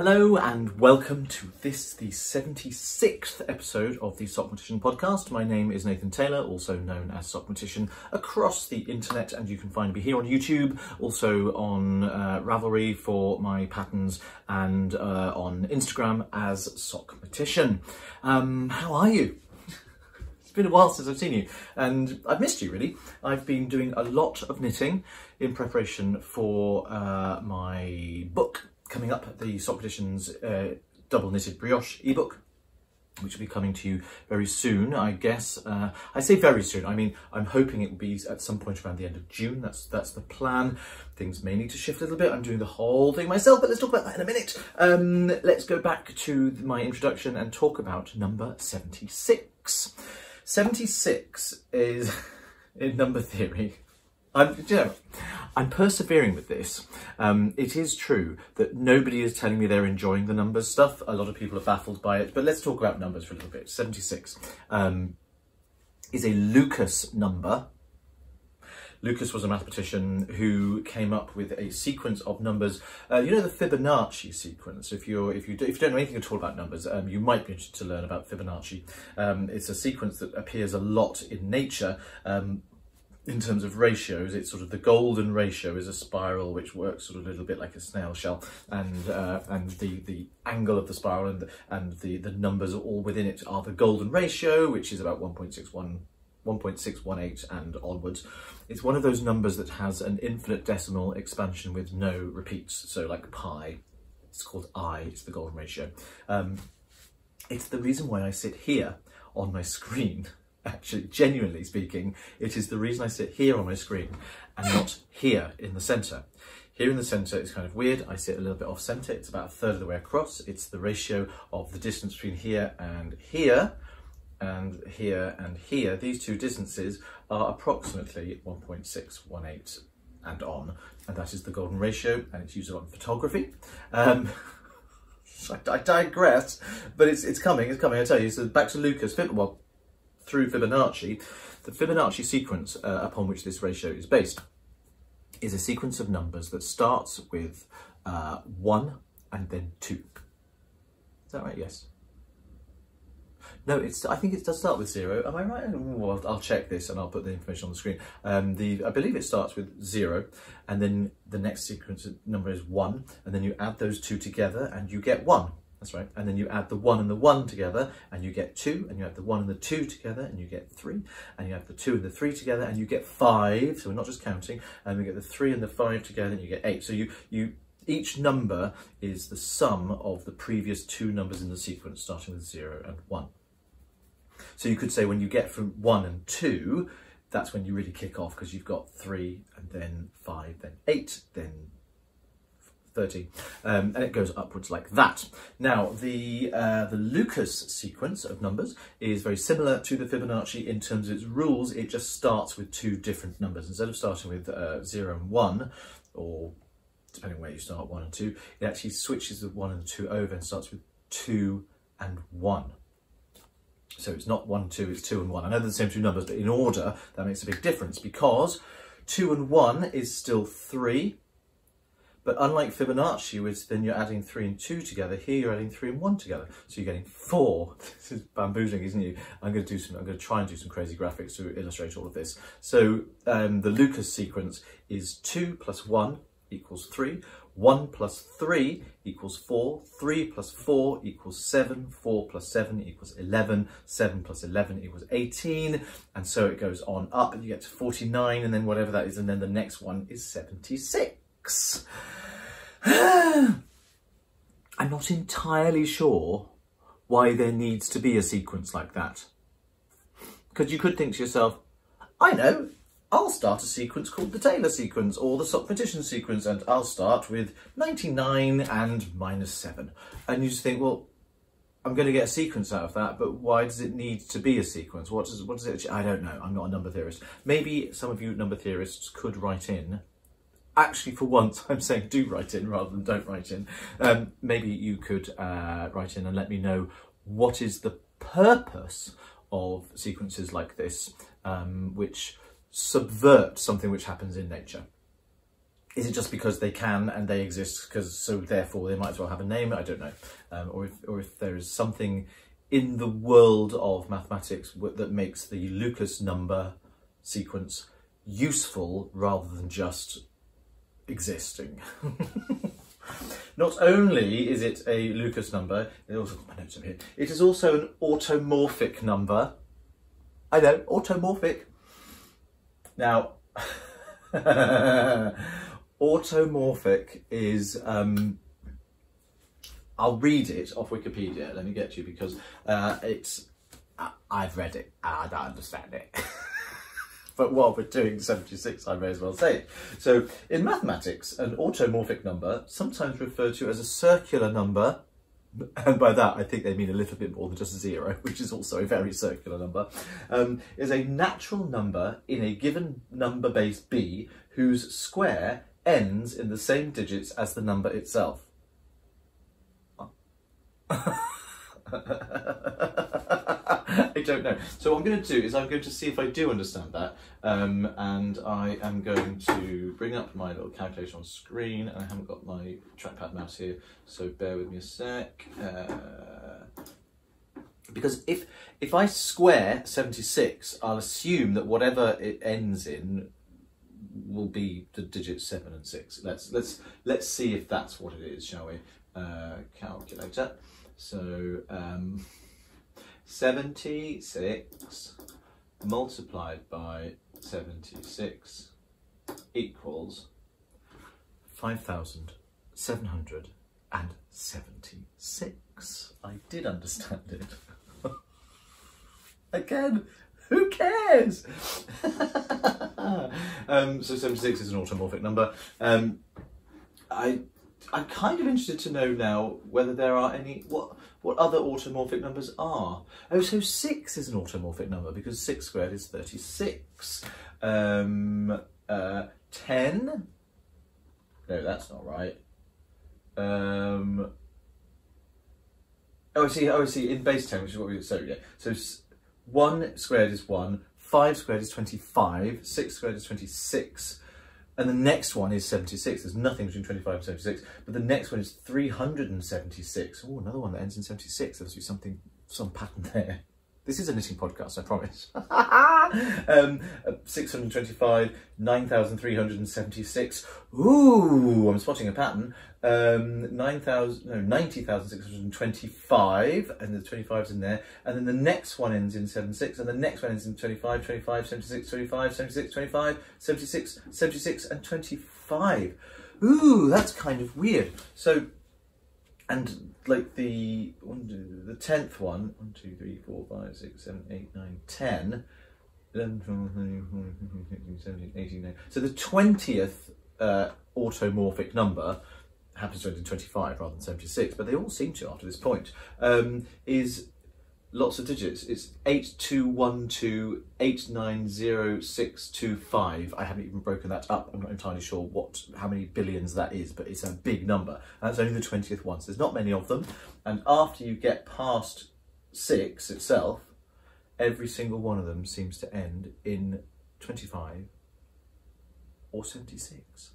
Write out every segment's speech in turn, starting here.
Hello and welcome to this, the 76th episode of the Sockmatician podcast. My name is Nathan Taylor, also known as Sockmatician across the internet, and you can find me here on YouTube, also on Ravelry for my patterns, and on Instagram as Sockmatician. How are you? It's been a while since I've seen you, and I've missed you really. I've been doing a lot of knitting in preparation for my book coming up, the Sockmatician's double knitted brioche ebook, which will be coming to you very soon, I guess. I say very soon, I mean, I'm hoping it will be at some point around the end of June. That's the plan. Things may need to shift a little bit. I'm doing the whole thing myself, but let's talk about that in a minute. Let's go back to my introduction and talk about number 76. 76 is, in number theory, I'm persevering with this. It is true that nobody is telling me they're enjoying the numbers stuff. A lot of people are baffled by it, but let's talk about numbers for a little bit. 76 is a Lucas number. Lucas was a mathematician who came up with a sequence of numbers. You know the Fibonacci sequence. If you don't know anything at all about numbers, you might be interested to learn about Fibonacci. It's a sequence that appears a lot in nature. In terms of ratios, it's sort of the golden ratio is a spiral which works sort of a little bit like a snail shell, and the angle of the spiral and the numbers all within it are the golden ratio, which is about 1.618 and onwards. It's one of those numbers that has an infinite decimal expansion with no repeats, so like pi. It's called I, it's the golden ratio. It's the reason why I sit here on my screen. Actually, genuinely speaking, it is the reason I sit here on my screen and not here in the centre. Here in the centre is kind of weird. I sit a little bit off centre. It's about a third of the way across. It's the ratio of the distance between here and here, and here and here. These two distances are approximately 1.618 and on, and that is the golden ratio, and it's used a lot in photography. I digress, but it's coming, I tell you. So back to Lucas, through Fibonacci, the Fibonacci sequence upon which this ratio is based is a sequence of numbers that starts with 1 and then 2. Is that right? Yes. No, I think it does start with 0. Am I right? Well, I'll check this and I'll put the information on the screen. I believe it starts with 0, and then the next sequence number is 1, and then you add those two together and you get 1. That's right. And then you add the 1 and the 1 together and you get 2, and you add the 1 and the 2 together and you get 3, and you add the 2 and the 3 together and you get 5. So we're not just counting, and we get the 3 and the 5 together and you get 8. So each number is the sum of the previous two numbers in the sequence, starting with 0 and 1. So you could say when you get from 1 and 2, that's when you really kick off, because you've got 3 and then 5, then 8, then 30, and it goes upwards like that. Now, the Lucas sequence of numbers is very similar to the Fibonacci in terms of its rules. It just starts with two different numbers. Instead of starting with 0 and 1, or depending where you start, 1 and 2, it actually switches the 1 and 2 over and starts with 2 and 1. So it's not 1 and 2, it's 2 and 1. I know they're the same two numbers, but in order, that makes a big difference, because 2 and 1 is still 3. But unlike Fibonacci, which then you're adding 3 and 2 together, here you're adding 3 and 1 together. So you're getting 4. This is bamboozling, isn't it? I'm going to try and do some crazy graphics to illustrate all of this. So the Lucas sequence is 2 plus 1 equals 3. 1 plus 3 equals 4. 3 plus 4 equals 7. 4 plus 7 equals 11. 7 plus 11 equals 18. And so it goes on up, and you get to 49, and then whatever that is, and then the next one is 76. I'm not entirely sure why there needs to be a sequence like that. Because you could think to yourself, I know, I'll start a sequence called the Taylor sequence or the Sockmatician sequence, and I'll start with 99 and -7. And you just think, well, I'm going to get a sequence out of that, but why does it need to be a sequence? What does it? I don't know. I'm not a number theorist. Maybe some of you number theorists could write in. Actually, for once, I'm saying do write in rather than don't write in. Maybe you could write in and let me know what is the purpose of sequences like this, which subvert something which happens in nature. Is it just because they can and they exist, so therefore they might as well have a name? I don't know. Or if there is something in the world of mathematics that makes the Lucas number sequence useful rather than just existing. Not only is it a Lucas number, it also got my notes over here, it is also an automorphic number. I know, automorphic. Now, automorphic is, I'll read it off Wikipedia, let me get you, because I've read it, I don't understand it. But while we're doing 76, I may as well say it. So, in mathematics, an automorphic number, sometimes referred to as a circular number, and by that I think they mean a little bit more than just 0, which is also a very circular number, is a natural number in a given number base B whose square ends in the same digits as the number itself. I don't know. So what I'm going to do is I'm going to see if I do understand that, and I am going to bring up my little calculation on screen, and I haven't got my trackpad mouse here, so bear with me a sec. Because if I square 76, I'll assume that whatever it ends in will be the digits 7 and 6. Let's see if that's what it is, shall we? Calculator. So 76 multiplied by 76 equals 5,776. I did understand it. Again, who cares? So 76 is an automorphic number. I'm kind of interested to know now whether there are any, what other automorphic numbers are. Oh, so 6 is an automorphic number because 6 squared is 36. 10? No, that's not right. Oh, I see, in base 10, which is what we, so yeah. So 1 squared is 1, 5 squared is 25, 6 squared is 26, and the next one is 76. There's nothing between 25 and 76, but the next one is 376. Oh, another one that ends in 76. There must be some pattern there. This is a knitting podcast, I promise. 625, 9,376. Ooh, I'm spotting a pattern. 90,625, and the 25's in there. And then the next one ends in 76, and the next one ends in 25, 25, 76, 25, 76, 25, 76, 76, and 25. Ooh, that's kind of weird. So, and like the 10th one, 1, 2, 3, 4, 5, 6, 7, 8, 9, 10, 11, 12, 13, 14, 15, 16, 17, 18, 19. So the 20th automorphic number happens to end in 25 rather than 76, but they all seem to after this point, is lots of digits. It's 8212890625. I haven't even broken that up. I'm not entirely sure how many billions that is, but it's a big number. And that's only the 20th one. So there's not many of them. And after you get past 6 itself, every single one of them seems to end in 25 or 76.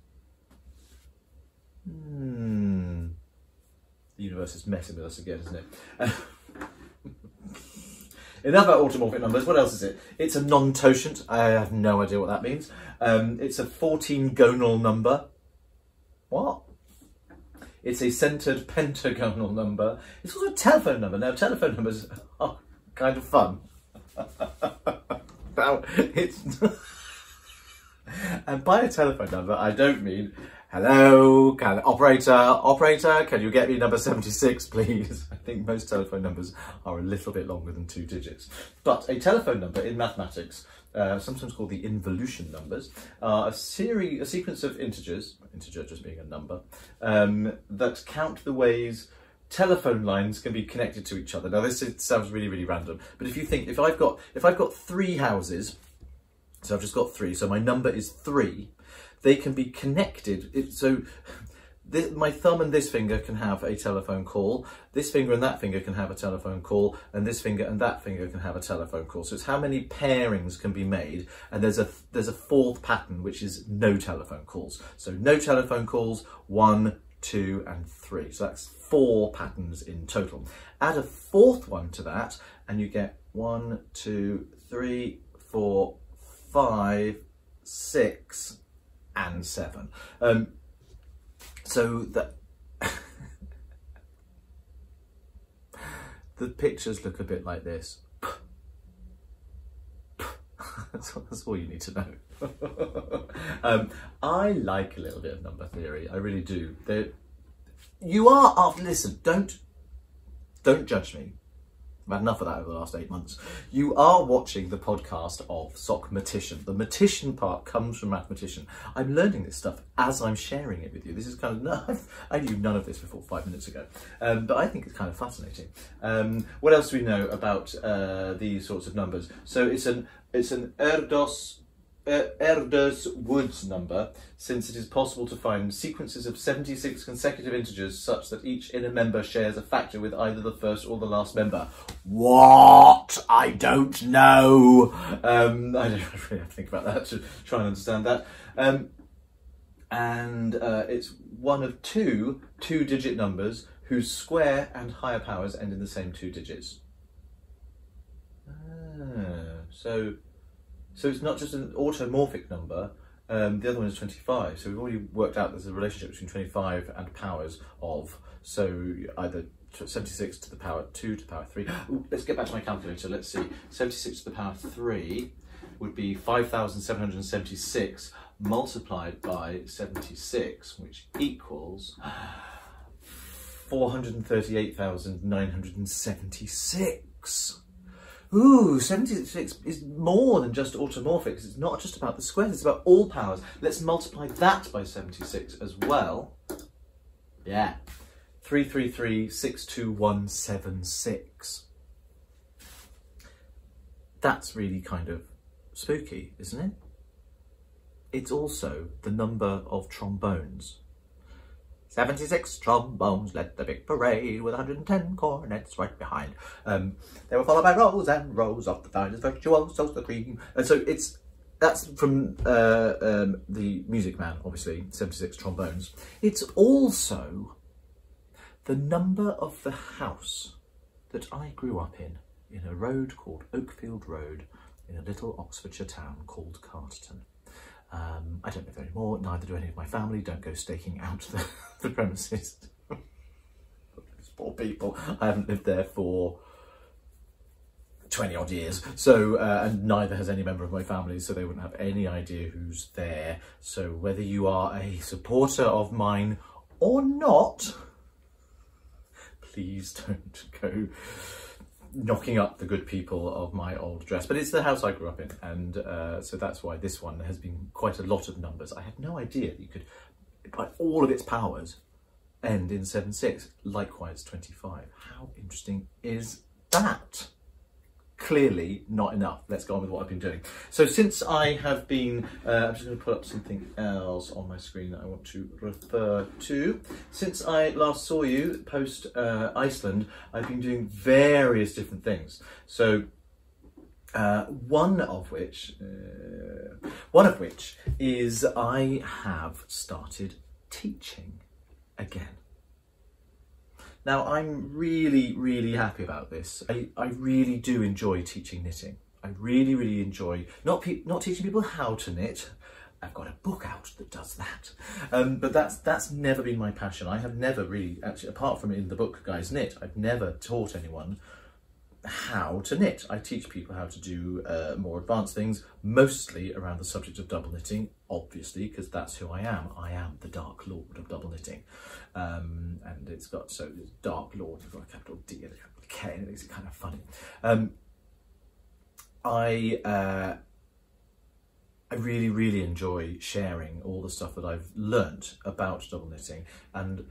The universe is messing with us again, isn't it? In other automorphic numbers, what else is it? It's a non-totient. I have no idea what that means. It's a 14-gonal number. What? It's a centered pentagonal number. It's also a telephone number. Now, telephone numbers are kind of fun. Now, it's... And by a telephone number, I don't mean, hello, operator, can you get me number 76, please? I think most telephone numbers are a little bit longer than 2 digits. But a telephone number in mathematics, sometimes called the involution numbers, are a sequence of integers, integer just being a number, that count the ways telephone lines can be connected to each other. Now this sounds really, really random, but if you think, if I've got 3 houses, so I've just got 3, so my number is 3, they can be connected. So my thumb and this finger can have a telephone call, this finger and that finger can have a telephone call, and this finger and that finger can have a telephone call. So it's how many pairings can be made, and there's a fourth pattern, which is no telephone calls. So no telephone calls, 1, 2 and 3. So that's 4 patterns in total. Add a fourth one to that and you get 1, 2, 3, 4, 5, 6 and 7. So that the pictures look a bit like this. That's all you need to know. I like a little bit of number theory. I really do. You are listen, don't judge me. I've had enough of that over the last 8 months. You are watching the podcast of Sockmatician. The matician part comes from mathematician. I'm learning this stuff as I'm sharing it with you. This is kind of, I knew none of this before 5 minutes ago, but I think it's kind of fascinating. What else do we know about these sorts of numbers? So it's an Erdős Woods number, since it is possible to find sequences of 76 consecutive integers such that each inner member shares a factor with either the first or the last member. What? I don't know. I don't really have to think about that to try and understand that. It's one of two-digit numbers whose square and higher powers end in the same 2 digits. So it's not just an automorphic number, the other one is 25. So we've already worked out there's a relationship between 25 and powers of, so either 76 to the power 2 to the power 3. Ooh, let's get back to my calculator, let's see. 76 to the power 3 would be 5,776 multiplied by 76, which equals 438,976. Ooh, 76 is more than just automorphics. It's not just about the squares, it's about all powers. Let's multiply that by 76 as well. Yeah. 333,62176. That's really kind of spooky, isn't it? It's also the number of trombones. 76 trombones led the big parade with 110 cornets right behind. They were followed by rows and rows of the finest virtuosos, the cream. And so that's from the Music Man, obviously, 76 trombones. It's also the number of the house that I grew up in a road called Oakfield Road in a little Oxfordshire town called Carterton. I don't live there anymore, neither do any of my family. Don't go staking out the premises. Those poor people. I haven't lived there for 20 odd years, so and neither has any member of my family, so they wouldn't have any idea who's there. So whether you are a supporter of mine or not, please don't go knocking up the good people of my old address. But it's the house I grew up in, and so that's why this one has been quite a lot of numbers. I had no idea that you could, by all of its powers, end in 76. Likewise 25. How interesting is that? Clearly not enough. Let's go on with what I've been doing. So since I have been, I'm just going to put up something else on my screen that I want to refer to. Since I last saw you post Iceland, I've been doing various different things. So one of which is I have started teaching again. Now, I'm really, really happy about this. I really do enjoy teaching knitting. I really, really enjoy not teaching people how to knit. I've got a book out that does that. But that's never been my passion. I have never really, actually, apart from in the book Guys Knit, I've never taught anyone how to knit. I teach people how to do more advanced things, mostly around the subject of double knitting, obviously, because that's who I am. I am the Dark Lord of double knitting. And it's got, so it's Dark Lord, we've got a capital D and a capital K, and it makes it kind of funny. I really, really enjoy sharing all the stuff that I've learnt about double knitting, and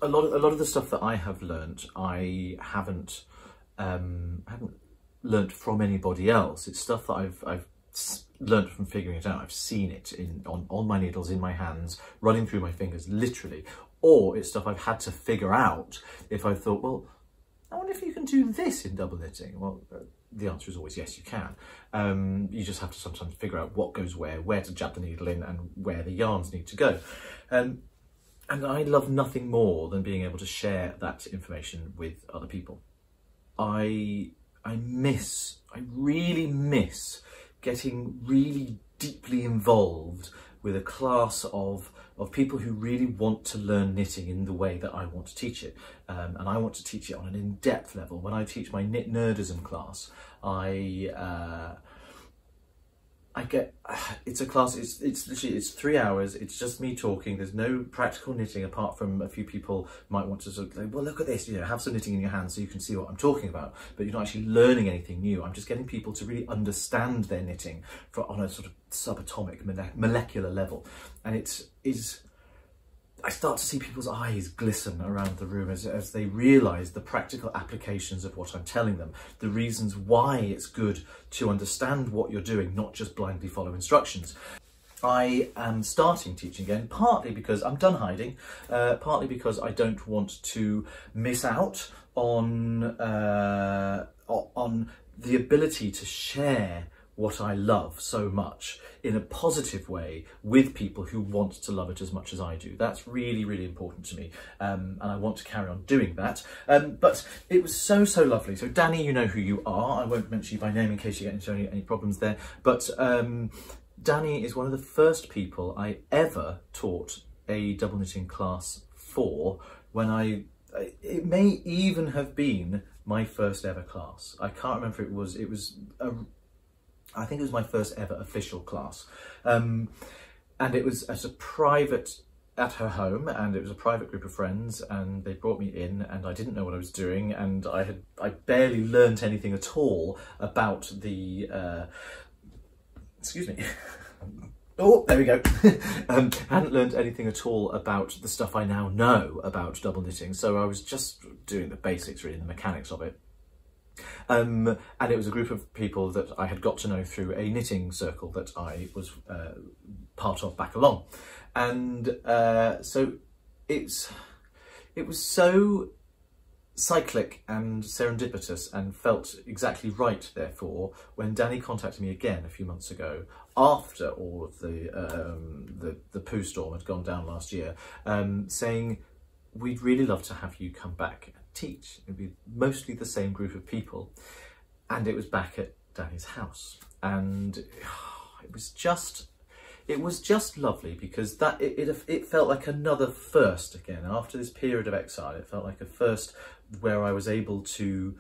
a lot of the stuff that I have learnt, I haven't learnt from anybody else. It's stuff that I've learned from figuring it out. I've seen it on my needles, in my hands, running through my fingers, literally. Or it's stuff I've had to figure out if I thought, well, I wonder if you can do this in double knitting. Well, the answer is always yes, you can. You just have to sometimes figure out what goes where to jab the needle in, and where the yarns need to go. And I love nothing more than being able to share that information with other people. I really miss getting really deeply involved with a class of people who really want to learn knitting in the way that I want to teach it. And I want to teach it on an in-depth level. When I teach my Knit Nerdism class, it's a class, it's literally, it's 3 hours, it's just me talking, there's no practical knitting apart from a few people might want to sort of say, well, look at this, you know, have some knitting in your hands so you can see what I'm talking about, but you're not actually learning anything new. I'm just getting people to really understand their knitting on a sort of subatomic molecular level. And I start to see people's eyes glisten around the room as they realise the practical applications of what I'm telling them, the reasons why it's good to understand what you're doing, not just blindly follow instructions. I am starting teaching again, partly because I'm done hiding, partly because I don't want to miss out on the ability to share what I love so much in a positive way with people who want to love it as much as I do. That's really, really important to me, and I want to carry on doing that. But it was so lovely. So Danny, you know who you are. I won't mention you by name in case you get into any problems there, but Danny is one of the first people I ever taught a double knitting class for, when it may even have been my first ever class. I can't remember if it was I think it was my first ever official class. And it was at her home, and it was a private group of friends, and they brought me in, and I didn't know what I was doing, and I barely learnt anything at all about the, excuse me. Oh, there we go. Hadn't learned anything at all about the stuff I now know about double knitting, so I was just doing the basics, really, the mechanics of it. And it was a group of people that I had got to know through a knitting circle that I was part of back along. And so it was so cyclic and serendipitous and felt exactly right, therefore, when Danny contacted me again a few months ago, after all of the poo storm had gone down last year, saying, we'd really love to have you come back and teach. It'd be mostly the same group of people. And it was back at Danny's house. And it was just lovely, because it felt like another first again. After this period of exile, it felt like a first where I was able to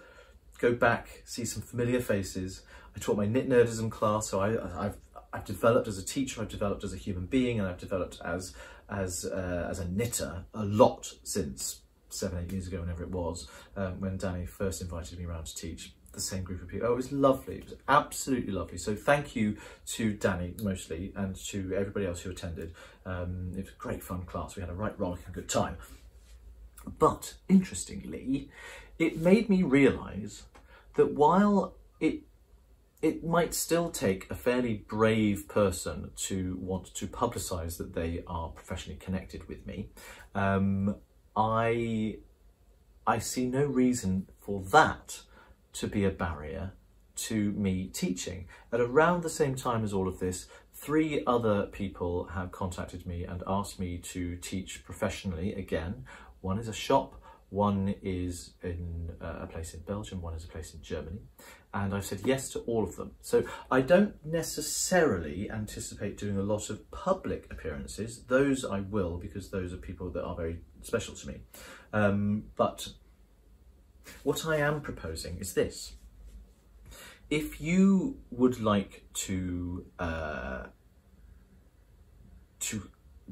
go back, see some familiar faces. I taught my Knit Nerdism class, so I've developed as a teacher, I've developed as a human being, and I've developed as a knitter a lot since 7-8 years ago, whenever it was, when Danny first invited me around to teach the same group of people. Oh, it was lovely. It was absolutely lovely. So thank you to Danny mostly, and to everybody else who attended. It was a great fun class. We had a right rollicking good time. But interestingly, it made me realise that while it might still take a fairly brave person to want to publicise that they are professionally connected with me, I see no reason for that to be a barrier to me teaching. At around the same time as all of this, 3 other people have contacted me and asked me to teach professionally again. One is a shop, one is in a place in Belgium, one is a place in Germany, and I've said yes to all of them. So I don't necessarily anticipate doing a lot of public appearances. Those I will, because those are people that are very special to me. But what I am proposing is this. If you would like to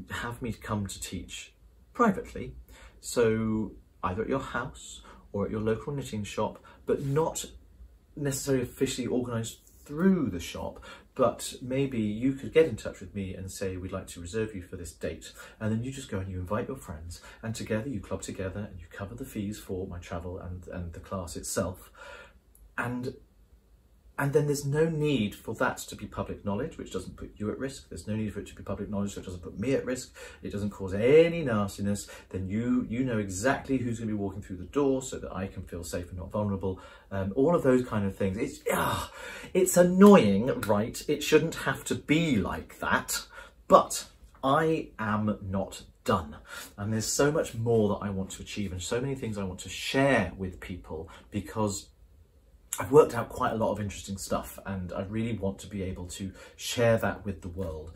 have me come to teach privately, so either at your house or at your local knitting shop, but not necessarily officially organised through the shop, but maybe you could get in touch with me and say, we'd like to reserve you for this date, and then you just go and you invite your friends, and together you club together and you cover the fees for my travel and the class itself. And And then there's no need for that to be public knowledge, which doesn't put you at risk. There's no need for it to be public knowledge, so it doesn't put me at risk. It doesn't cause any nastiness. Then you know exactly who's going to be walking through the door so that I can feel safe and not vulnerable. All of those kind of things. It's annoying, right? It shouldn't have to be like that, but I am not done. And there's so much more that I want to achieve and so many things I want to share with people, because I've worked out quite a lot of interesting stuff and I really want to be able to share that with the world.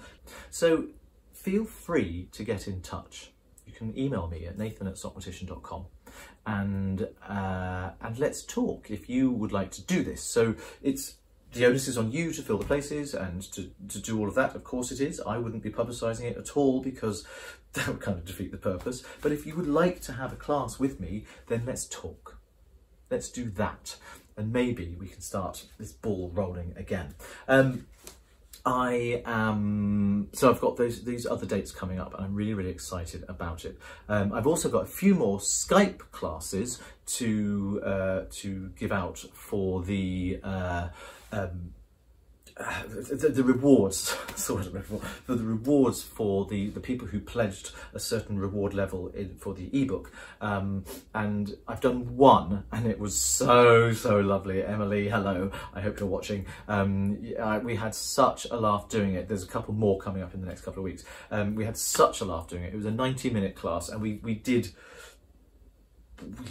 So feel free to get in touch. You can email me at nathan@sockmatician.com and let's talk if you would like to do this. So the onus is on you to fill the places and to do all of that. Of course it is. I wouldn't be publicising it at all because that would kind of defeat the purpose. But if you would like to have a class with me, then let's talk. Let's do that. And maybe we can start this ball rolling again. So I've got these other dates coming up and I'm really, really excited about it. I've also got a few more Skype classes to give out for the rewards, for the rewards for the people who pledged a certain reward level for the ebook. And I've done one and it was so lovely. Emily, hello, I hope you're watching. We had such a laugh doing it. There's a couple more coming up in the next couple of weeks. We had such a laugh doing it. It was a 90-minute class and we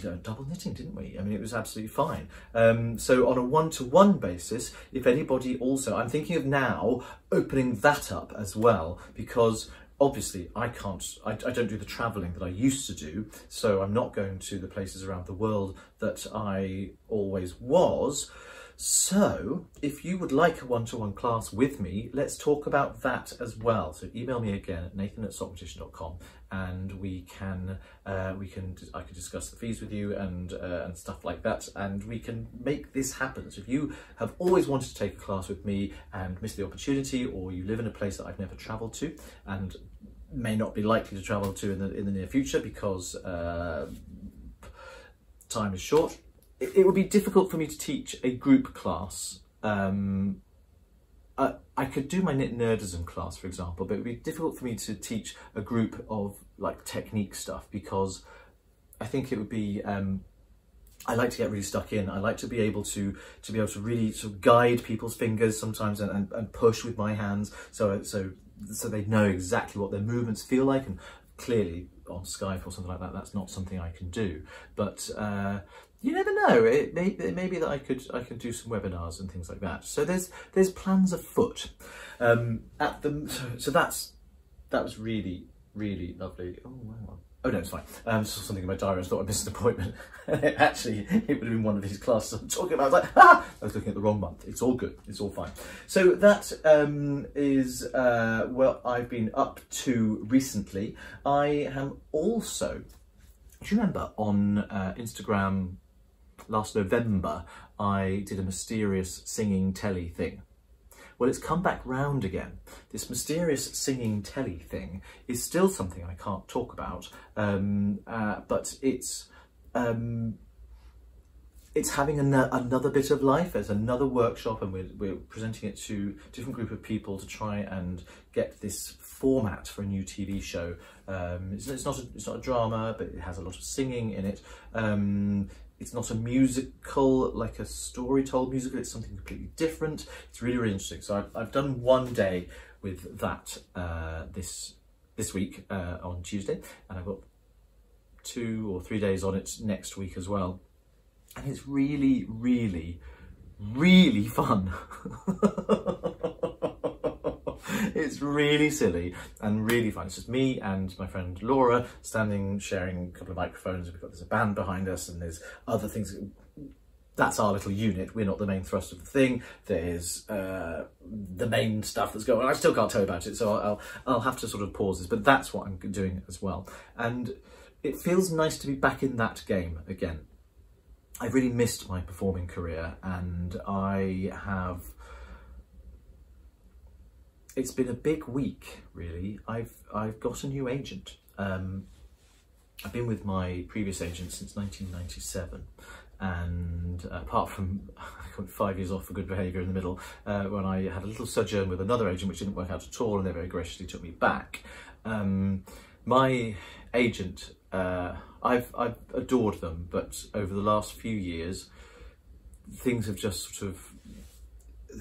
learned double knitting, didn't we? I mean, it was absolutely fine. So on a one-to-one basis, if anybody also, I'm thinking of now opening that up as well, because obviously I don't do the traveling that I used to do. So I'm not going to the places around the world that I always was. So if you would like a one-to-one class with me, let's talk about that as well. So email me again at nathan@sockmatician.com and I can discuss the fees with you and stuff like that, and we can make this happen. So if you have always wanted to take a class with me and missed the opportunity, or you live in a place that I've never travelled to and may not be likely to travel to in the near future because time is short, it would be difficult for me to teach a group class. I could do my Knit Nerdism class, for example, but it would be difficult for me to teach a group of like technique stuff, because I think it would be, I like to get really stuck in. I like to be able to really sort of guide people's fingers sometimes and push with my hands so they know exactly what their movements feel like. And clearly on Skype or something like that, that's not something I can do. But you never know. It may be that I could do some webinars and things like that. So there's plans afoot. So that was really lovely. Oh wow. Oh no, it's fine. I saw something in my diary. I thought I missed an appointment. Actually, it would have been one of these classes I'm talking about. I was like, I was looking at the wrong month. It's all good. It's all fine. So that is what I've been up to recently. I am also, do you remember on Instagram last November, I did a mysterious singing telly thing? Well, it's come back round again. This mysterious singing telly thing is still something I can't talk about, but it's having another bit of life. There's another workshop, and we're presenting it to a different group of people to try and get this format for a new TV show. It's not a drama, but it has a lot of singing in it. It's not a musical, like a story-told musical. It's something completely different. It's really, really interesting. So I've done one day with that this week on Tuesday, and I've got 2 or 3 days on it next week as well. And it's really, really, really fun. It's really silly and really fun. It's just me and my friend Laura sharing a couple of microphones. There's a band behind us and there's other things. That's our little unit. We're not the main thrust of the thing. There's the main stuff that's going on. I still can't tell you about it, so I'll have to sort of pause this, but that's what I'm doing as well. And it feels nice to be back in that game again. I've really missed my performing career, and it's been a big week, really. I've got a new agent. I've been with my previous agent since 1997, and apart from 5 years off for good behaviour in the middle, when I had a little sojourn with another agent which didn't work out at all, and they very graciously took me back. My agent, I've adored them, but over the last few years, things have just sort of,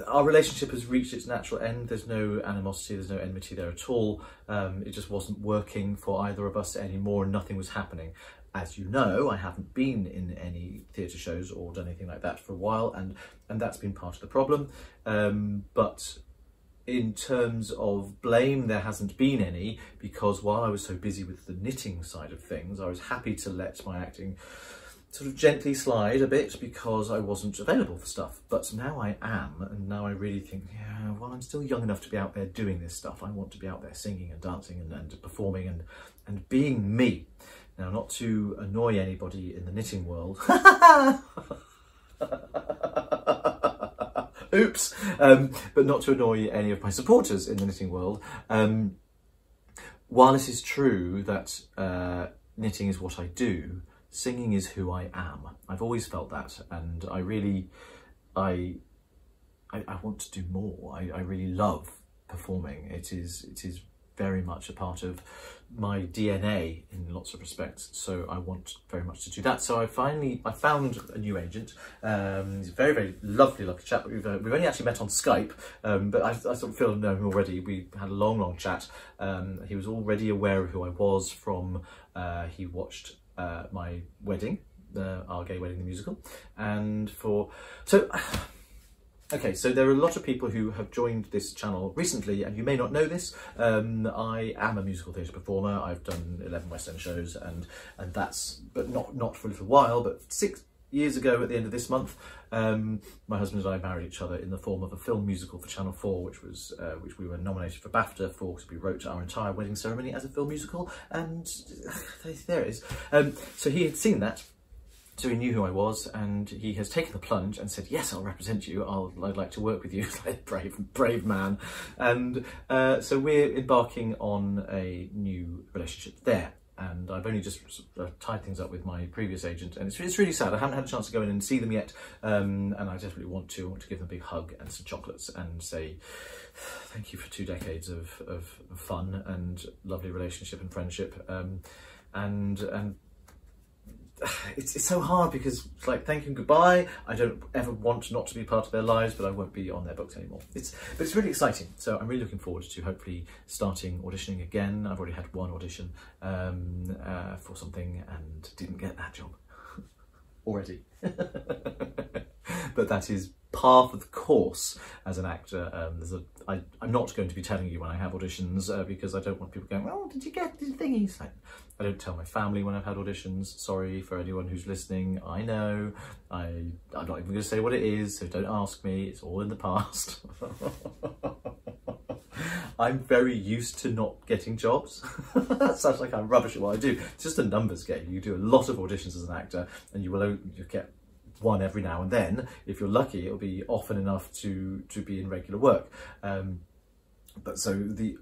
our relationship has reached its natural end. There's no animosity, there's no enmity there at all. It just wasn't working for either of us anymore, and nothing was happening. As you know, I haven't been in any theatre shows or done anything like that for a while, and that's been part of the problem. But in terms of blame, there hasn't been any, because while I was so busy with the knitting side of things, I was happy to let my acting sort of gently slide a bit because I wasn't available for stuff. But now I am, and now I really think, yeah, well, I'm still young enough to be out there doing this stuff. I want to be out there singing and dancing and performing and being me. Now, not to annoy anybody in the knitting world, oops, but not to annoy any of my supporters in the knitting world. While it is true that knitting is what I do, singing is who I am. I've always felt that, and I really, I want to do more. I really love performing. It is very much a part of my DNA in lots of respects, so I want very much to do that. So I found a new agent. He's a very, very lovely chap. We've only actually met on Skype, but I sort of feel I know him already. We had a long chat. He was already aware of who I was from, he watched my wedding, Our Gay Wedding, the musical, and okay, so there are a lot of people who have joined this channel recently, and you may not know this. I am a musical theatre performer. I've done 11 West End shows, and that's, but not for a little while, but 6 years ago at the end of this month, my husband and I married each other in the form of a film musical for Channel 4, which we were nominated for BAFTA for, because we wrote our entire wedding ceremony as a film musical, and there it is. So he had seen that. So he knew who I was, and he has taken the plunge and said, yes, I'll represent you. I'd like to work with you. brave man. And so we're embarking on a new relationship there. And I've only just tied things up with my previous agent, and it's really sad. I haven't had a chance to go in and see them yet, and I desperately want to. I want to give them a big hug and some chocolates and say thank you for 2 decades of fun and lovely relationship and friendship. And it's so hard, because it's like, thank you and goodbye. I don't ever want not to be part of their lives, but I won't be on their books anymore. But it's really exciting. So I'm really looking forward to hopefully starting auditioning again. I've already had 1 audition for something and didn't get that job already. But that is part of the course as an actor. I'm not going to be telling you when I have auditions, because I don't want people going, well, did you get the thingies? I don't tell my family when I've had auditions. Sorry for anyone who's listening. I know. I'm not even going to say what it is, so don't ask me. It's all in the past. I'm very used to not getting jobs. Sounds like I'm rubbish at what I do. It's just a numbers game. You do a lot of auditions as an actor, and you get 1 every now and then. If you're lucky, it'll be often enough to be in regular work. But so the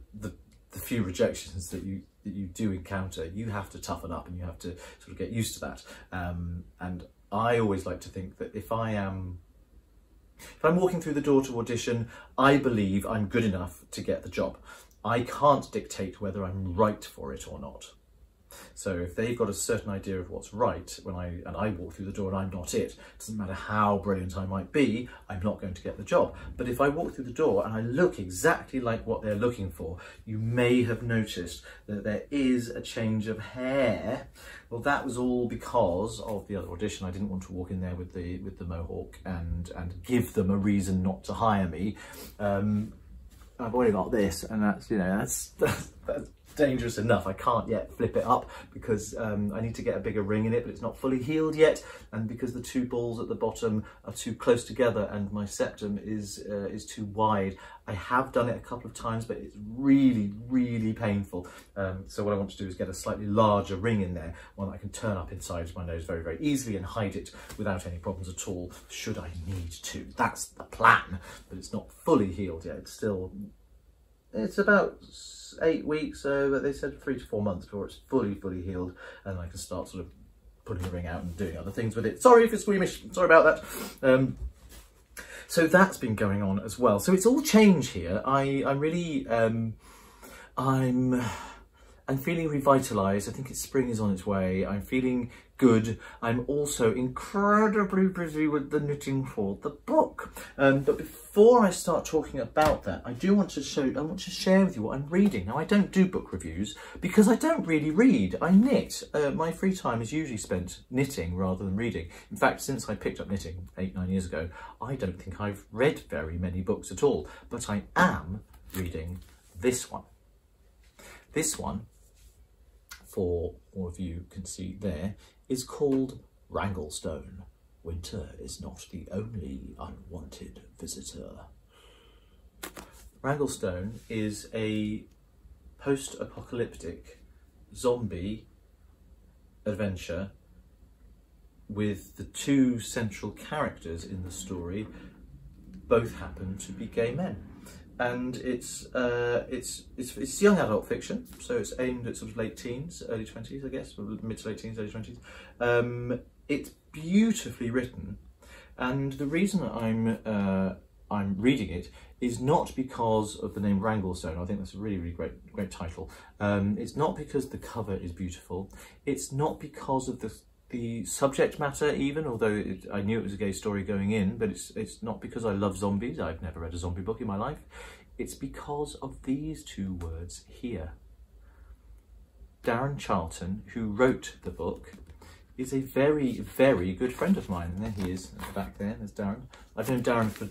few rejections that you do encounter, you have to toughen up, and you have to sort of get used to that. And I always like to think that if I'm walking through the door to audition, I believe I'm good enough to get the job. I can't dictate whether I'm right for it or not. So if they've got a certain idea of what's right, when I walk through the door and I'm not it, doesn't matter how brilliant I might be, I'm not going to get the job. But if I walk through the door and I look exactly like what they're looking for, you may have noticed that there is a change of hair. Well, that was all because of the other audition. I didn't want to walk in there with the mohawk and give them a reason not to hire me. I've already got this, and that's dangerous enough. I can't yet flip it up because I need to get a bigger ring in it, but it's not fully healed yet, and because the 2 balls at the bottom are too close together and my septum is too wide. I have done it a couple of times, but it's really painful. So what I want to do is get a slightly larger ring in there, one that I can turn up inside my nose very easily and hide it without any problems at all, should I need to. That's the plan, but it's not fully healed yet. It's about 8 weeks, but they said 3 to 4 months before it's fully healed, and I can start sort of pulling the ring out and doing other things with it. Sorry if it's squeamish, sorry about that. So that's been going on as well. So it's all change here. I'm really, I'm feeling revitalised. I think spring is on its way. I'm feeling good. I'm also incredibly busy with the knitting for the book. But before I start talking about that, I want to share with you what I'm reading. Now, I don't do book reviews because I don't really read. I knit. My free time is usually spent knitting rather than reading. In fact, since I picked up knitting 8-9 years ago, I don't think I've read very many books at all. But I am reading this one. This one, for all of you can see there, is called Raggle Stone. Winter is not the only unwanted visitor. Raggle Stone is a post-apocalyptic zombie adventure with the two central characters in the story both happen to be gay men. And it's young adult fiction, so it's aimed at sort of late teens, early 20s, I guess, mid to late teens, early 20s. It's beautifully written, and the reason I'm reading it is not because of the name Raggle Stone. I think that's a really great title. It's not because the cover is beautiful. It's not because of the subject matter even, although I knew it was a gay story going in, but it's not because I love zombies. I've never read a zombie book in my life. It's because of these two words here. Darren Charlton, who wrote the book, is a very good friend of mine. And there he is at the back there, there's Darren. I've known Darren for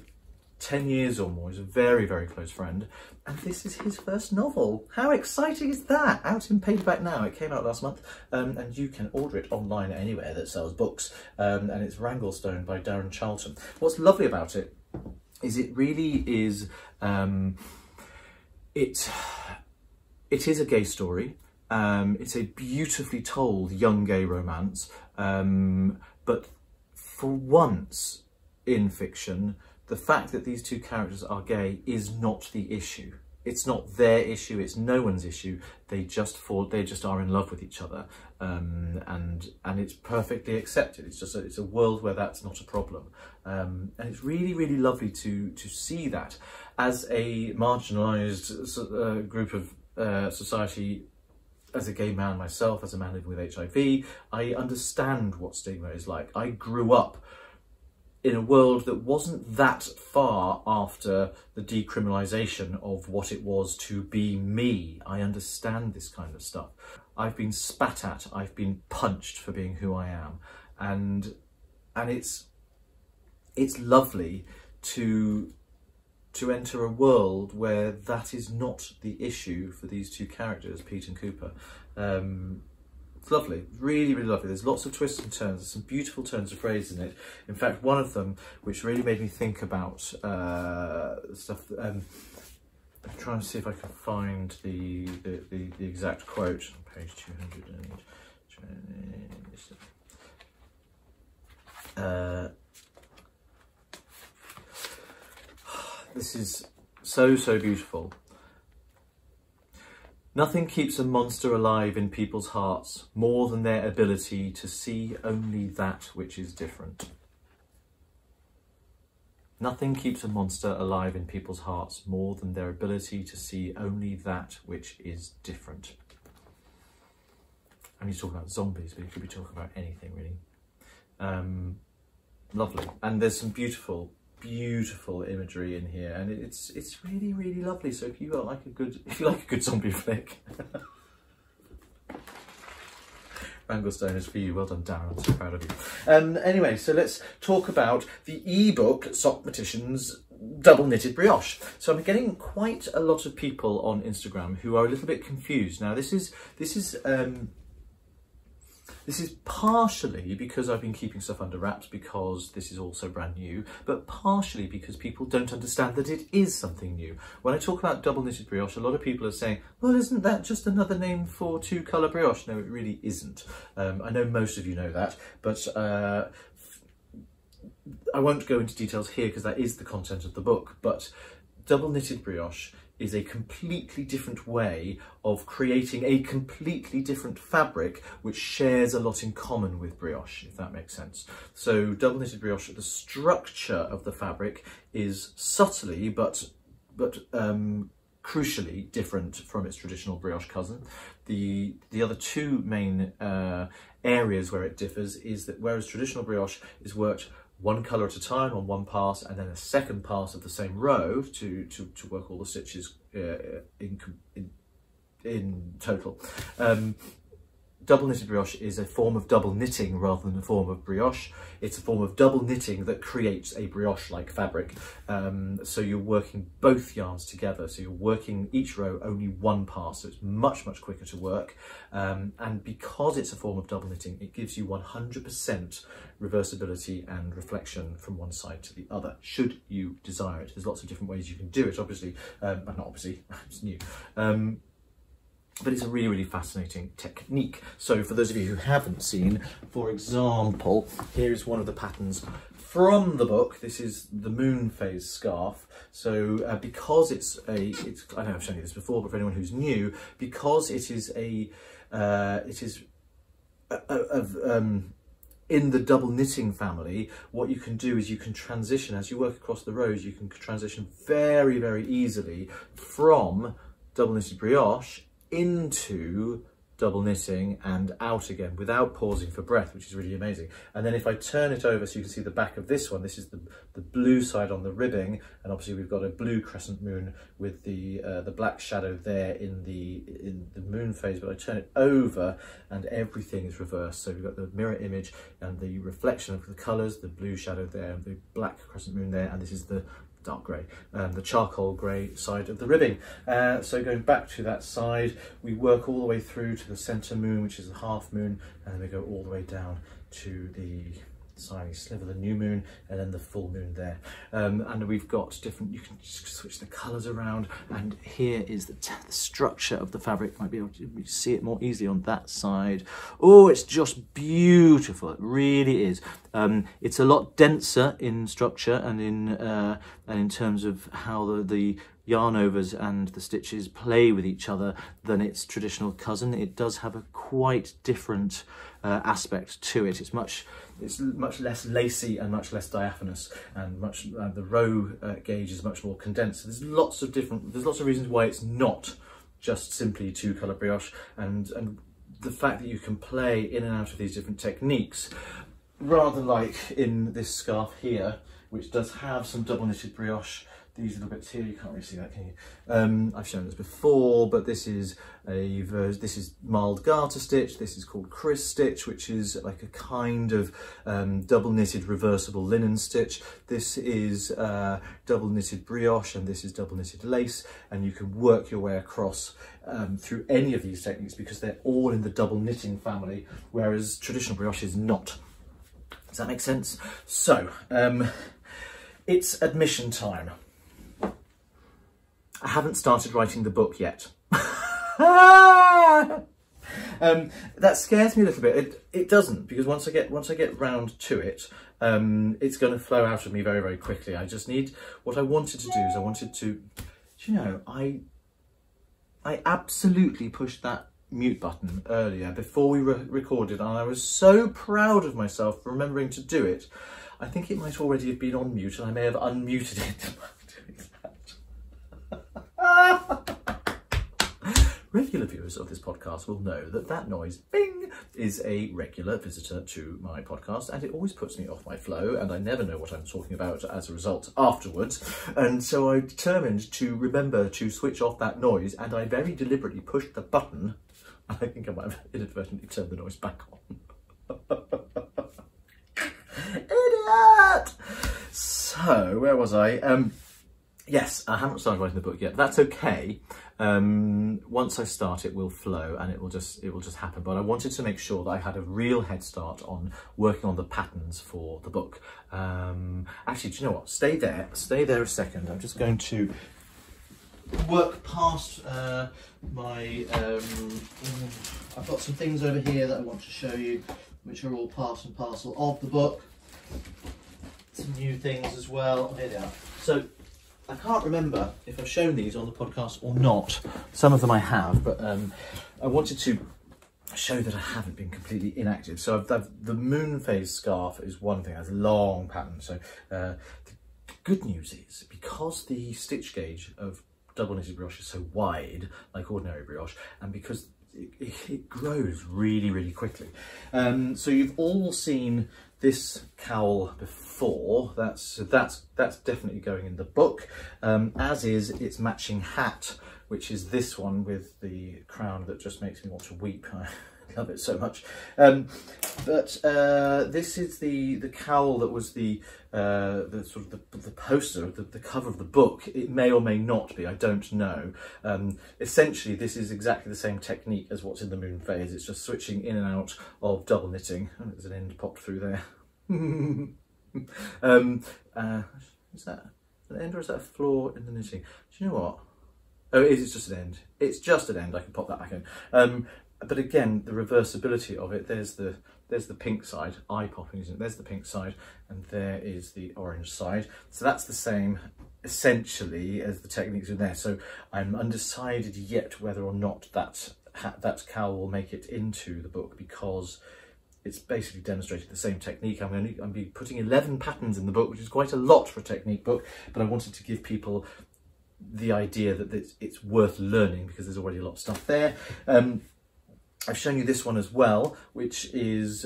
10 years or more. He's a very close friend. And this is his first novel. How exciting is that? Out in paperback now. It came out last month. And you can order it online anywhere that sells books. And it's Raggle Stone by Darren Charlton. What's lovely about it is it really is, it is a gay story. It's a beautifully told young gay romance. But for once in fiction, the fact that these two characters are gay is not the issue. It's not their issue, it's no one's issue. They just are in love with each other. And it's perfectly accepted. It's a world where that's not a problem. And it's really lovely to see that as a marginalised group of society. As a gay man myself, as a man living with HIV, I understand what stigma is like. I grew up in a world that wasn't that far after the decriminalisation of what it was to be me. I understand this kind of stuff. I've been spat at, I've been punched for being who I am. And it's lovely to enter a world where that is not the issue for these two characters, Pete and Cooper. It's lovely, really lovely. There's lots of twists and turns. There's some beautiful turns of phrase in it. In fact, one of them, which really made me think about stuff. I'm trying to see if I can find the exact quote on page 220. This is so beautiful. Nothing keeps a monster alive in people's hearts more than their ability to see only that which is different. Nothing keeps a monster alive in people's hearts more than their ability to see only that which is different. And he's talking about zombies, but he could be talking about anything really. Lovely. And there's some beautiful imagery in here, and it's really lovely. So if you like a good zombie flick, Raggle Stone is for you. Well done, Darren. I'm so proud of you. Anyway, so let's talk about the ebook Sockmatician's Double Knitted Brioche. So I'm getting quite a lot of people on Instagram who are a little bit confused. Now this is partially because I've been keeping stuff under wraps because this is also brand new, but partially because people don't understand that it is something new. When I talk about double knitted brioche, a lot of people are saying, well, isn't that just another name for two colour brioche? No, it really isn't. I know most of you know that, but I won't go into details here because that is the content of the book. But double knitted brioche is a completely different way of creating a completely different fabric which shares a lot in common with brioche, if that makes sense. So double knitted brioche, the structure of the fabric is subtly but crucially different from its traditional brioche cousin. The other two main areas where it differs is that whereas traditional brioche is worked one colour at a time on one pass, and then a second pass of the same row to work all the stitches in total. Double knitted brioche is a form of double knitting rather than a form of brioche. It's a form of double knitting that creates a brioche-like fabric. So you're working both yarns together. So you're working each row only one pass, so it's much, much quicker to work. And because it's a form of double knitting, it gives you 100% reversibility and reflection from one side to the other, should you desire it. There's lots of different ways you can do it, obviously, but not obviously, it's new. But it's a really, really fascinating technique. So for those of you who haven't seen, for example, here's one of the patterns from the book. This is the moon phase scarf. So because I know I've shown you this before, but for anyone who's new, because it is in the double knitting family, what you can do is you can transition, as you work across the rows, you can transition very, very easily from double knitted brioche into double knitting and out again without pausing for breath, which is really amazing. And then if I turn it over so you can see the back of this one, this is the blue side on the ribbing, and obviously we've got a blue crescent moon with the black shadow there in the moon phase, but I turn it over and everything is reversed. So we've got the mirror image and the reflection of the colours, the blue shadow there, the black crescent moon there, and this is the dark grey, the charcoal grey side of the ribbing. So going back to that side, we work all the way through to the centre moon, which is the half moon, and then we go all the way down to the shiny sliver, the new moon, and then the full moon there. And we've got different, you can switch the colours around, and here is the structure of the fabric. Might be able to see it more easily on that side. Oh, it's just beautiful, it really is. It's a lot denser in structure and in terms of how the yarn overs and the stitches play with each other than its traditional cousin. It does have a quite different aspect to it. It's much less lacy and much less diaphanous, and the row gauge is much more condensed. So there's lots of reasons why it's not just simply two colour brioche, and the fact that you can play in and out of these different techniques, rather like in this scarf here, which does have some double knitted brioche. These little bits here, you can't really see that, can you? I've shown this before, but this is mild garter stitch. This is called Chris stitch, which is like a kind of double knitted reversible linen stitch. This is double knitted brioche, and this is double knitted lace, and you can work your way across through any of these techniques because they're all in the double knitting family, whereas traditional brioche is not. Does that make sense? So, it's admission time. I haven't started writing the book yet. That scares me a little bit. It doesn't, because once I get round to it, it's going to flow out of me very, very quickly. I just need, what I wanted to do is do you know, I absolutely pushed that mute button earlier before we recorded, and I was so proud of myself for remembering to do it. I think it might already have been on mute, and I may have unmuted it. Regular viewers of this podcast will know that noise, bing, is a regular visitor to my podcast, and it always puts me off my flow, and I never know what I'm talking about as a result afterwards. And so I determined to remember to switch off that noise, and I very deliberately pushed the button. I think I might have inadvertently turned the noise back on. Idiot! So, where was I? Yes, I haven't started writing the book yet. That's okay. Once I start, it will flow and it will just happen. But I wanted to make sure that I had a real head start on working on the patterns for the book. Actually, do you know what? Stay there a second. I'm just going to work past my. I've got some things over here that I want to show you, which are all part and parcel of the book. Some new things as well. Here they are. So, I can't remember if I've shown these on the podcast or not. Some of them I have, but I wanted to show that I haven't been completely inactive. So the moon phase scarf is one thing, it has a long pattern. So the good news is, because the stitch gauge of double knitted brioche is so wide, like ordinary brioche, and because it grows really, really quickly. So you've all seen this cowl before. That's definitely going in the book, as is its matching hat, which is this one with the crown that just makes me want to weep. I love it so much. But this is the cowl that was the sort of the poster, the cover of the book. It may or may not be, I don't know. Essentially, this is exactly the same technique as what's in the moon phase. It's just switching in and out of double knitting. Oh, there's an end popped through there. Is that an end or is that a flaw in the knitting? Do you know what? Oh, it is, it's just an end. It's just an end, I can pop that back in. But again, the reversibility of it, there's the pink side, eye popping, isn't it? There's the pink side, and there is the orange side. So that's the same, essentially, as the techniques in there. So I'm undecided yet whether or not that cowl will make it into the book, because it's basically demonstrated the same technique. I'm be putting 11 patterns in the book, which is quite a lot for a technique book, but I wanted to give people the idea that it's worth learning, because there's already a lot of stuff there. I've shown you this one as well, which is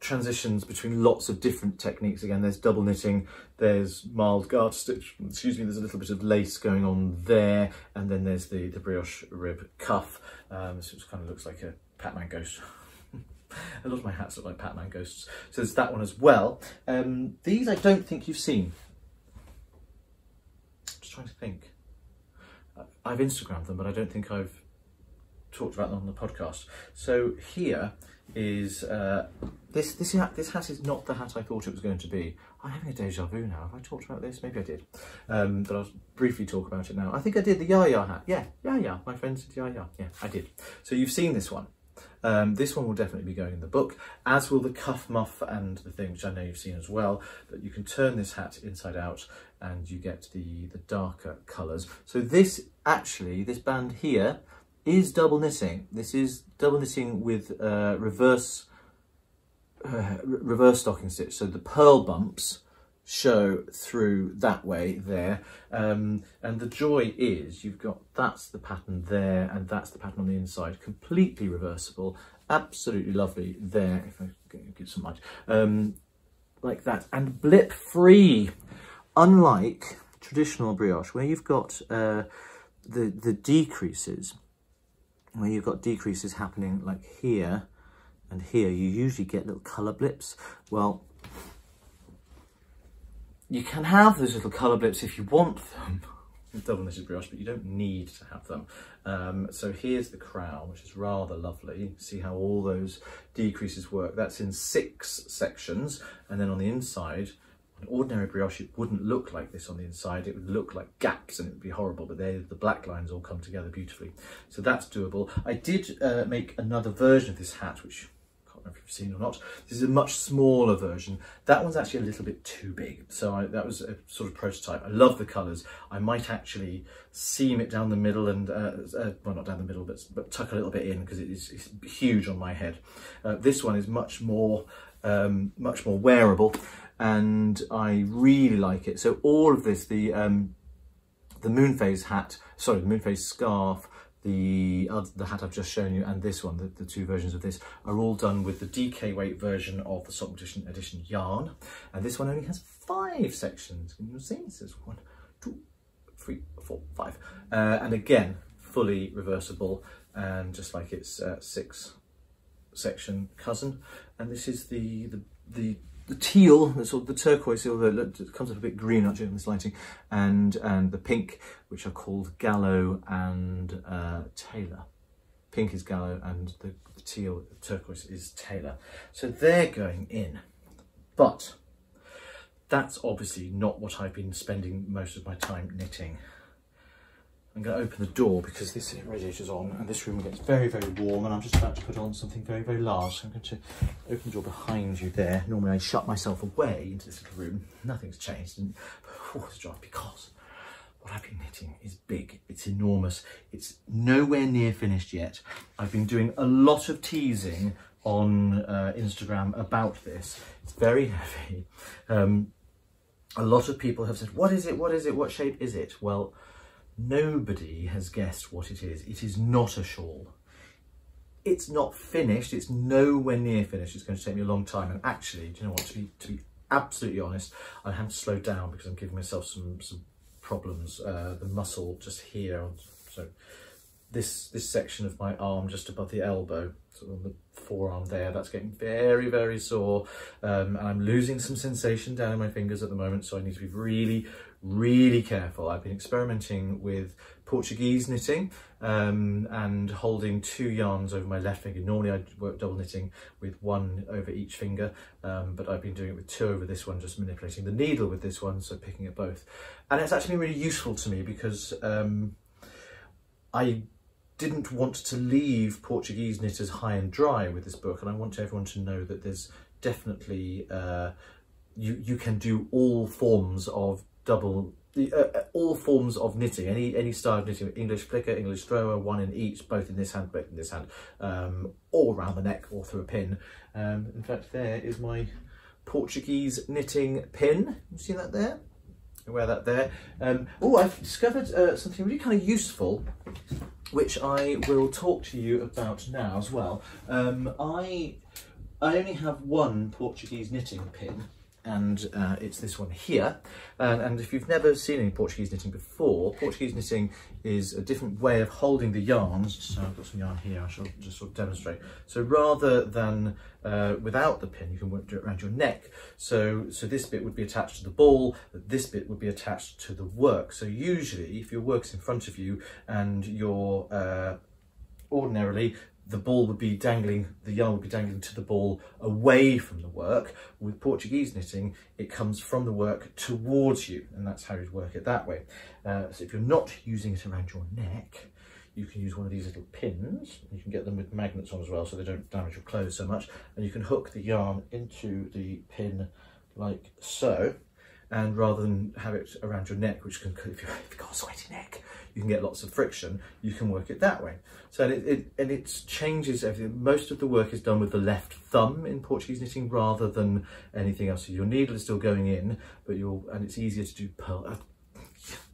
transitions between lots of different techniques. Again, there's double knitting, there's mild garter stitch, excuse me, there's a little bit of lace going on there, and then there's the brioche rib cuff. So it kind of looks like a Pac-Man ghost. A lot of my hats look like Pac-Man ghosts. So there's that one as well. These I don't think you've seen. I'm just trying to think. I've Instagrammed them, but I don't think I've talked about them on the podcast. So here is this hat is not the hat I thought it was going to be. I'm having a deja vu now. Have I talked about this? Maybe I did, but I'll briefly talk about it now. I think I did the Yaya hat. Yeah, Yaya. My friend said Yaya. Yeah, I did. So you've seen this one. This one will definitely be going in the book, as will the cuff muff and the thing, which I know you've seen as well, that you can turn this hat inside out and you get the darker colours. So this band here is double knitting. This is double knitting with reverse stocking stitch. So the purl bumps show through that way there, and the joy is that's the pattern there, and that's the pattern on the inside, completely reversible, absolutely lovely there. If I get some light, like that, and blip free, unlike traditional brioche where you've got the decreases. Where you've got decreases happening like here and here, you usually get little colour blips. Well, you can have those little colour blips if you want them with double knitted brioche, but you don't need to have them. So here's the crown, which is rather lovely. You can see how all those decreases work. That's in 6 sections, and then on the inside, on ordinary brioche, it wouldn't look like this on the inside. It would look like gaps and it would be horrible, but the black lines all come together beautifully. So that's doable. I did make another version of this hat, which I can't remember if you've seen or not. This is a much smaller version. That one's actually a little bit too big. So that was a sort of prototype. I love the colours. I might actually seam it down the middle and, well, not down the middle, but tuck a little bit in, because it's huge on my head. This one is much more wearable, and I really like it. So all of this, the moon phase hat, sorry, the moon phase scarf, the hat I've just shown you, and this one, the 2 versions of this, are all done with the DK weight version of the Sockmatician edition yarn. And this one only has 5 sections. Can you see? It says 1, 2, 3, 4, 5. And again, fully reversible, and just like its 6 section cousin. And this is the teal, the sort of the turquoise, although it comes up a bit green actually in this lighting, and the pink, which are called Gallo and Taylor. Pink is Gallo and the teal, the turquoise, is Taylor. So they're going in, but that's obviously not what I've been spending most of my time knitting. I'm going to open the door because this radiator's on and this room gets very, very warm, and I'm just about to put on something very, very large. So I'm going to open the door behind you there. Normally I shut myself away into this little room. Nothing's changed, and it's dry because what I've been knitting is big, it's enormous, it's nowhere near finished yet. I've been doing a lot of teasing on Instagram about this. It's very heavy. A lot of people have said, what is it, what is it, what shape is it? Well, nobody has guessed what it is. It is not a shawl. It's not finished, it's nowhere near finished. It's going to take me a long time, and actually, do you know what, to be absolutely honest, I have to slow down because I'm giving myself some problems. The muscle just here, so this section of my arm just above the elbow, sort of the forearm there, that's getting very, very sore, and I'm losing some sensation down in my fingers at the moment, so I need to be really, really careful. I've been experimenting with Portuguese knitting and holding 2 yarns over my left finger. Normally I work double knitting with 1 over each finger, but I've been doing it with 2 over this one, just manipulating the needle with this one, so picking at both. And it's actually really useful to me because I didn't want to leave Portuguese knitters high and dry with this book, and I want everyone to know that there's definitely, you can do all forms of all forms of knitting, any style of knitting, English flicker, English thrower, 1 in each, both in this hand, both in this hand, or around the neck or through a pin. In fact, there is my Portuguese knitting pin. You see that there? I wear that there. Oh, I've discovered something really kind of useful, which I will talk to you about now as well. I only have 1 Portuguese knitting pin, and it's this one here. And if you've never seen any Portuguese knitting before, Portuguese knitting is a different way of holding the yarns. So I've got some yarn here, I shall just sort of demonstrate. So rather than without the pin, you can do it around your neck. So this bit would be attached to the ball, this bit would be attached to the work. So usually if your work's in front of you and you're ordinarily, the ball would be dangling, the yarn would be dangling to the ball away from the work. With Portuguese knitting, it comes from the work towards you, and that's how you work it that way. So if you're not using it around your neck, you can use one of these little pins. You can get them with magnets on as well, so they don't damage your clothes so much. And you can hook the yarn into the pin like so. And rather than have it around your neck, which can, if you've got a sweaty neck, you can get lots of friction, you can work it that way. So it changes everything. Most of the work is done with the left thumb in Portuguese knitting rather than anything else. So your needle is still going in, but and it's easier to do pearl.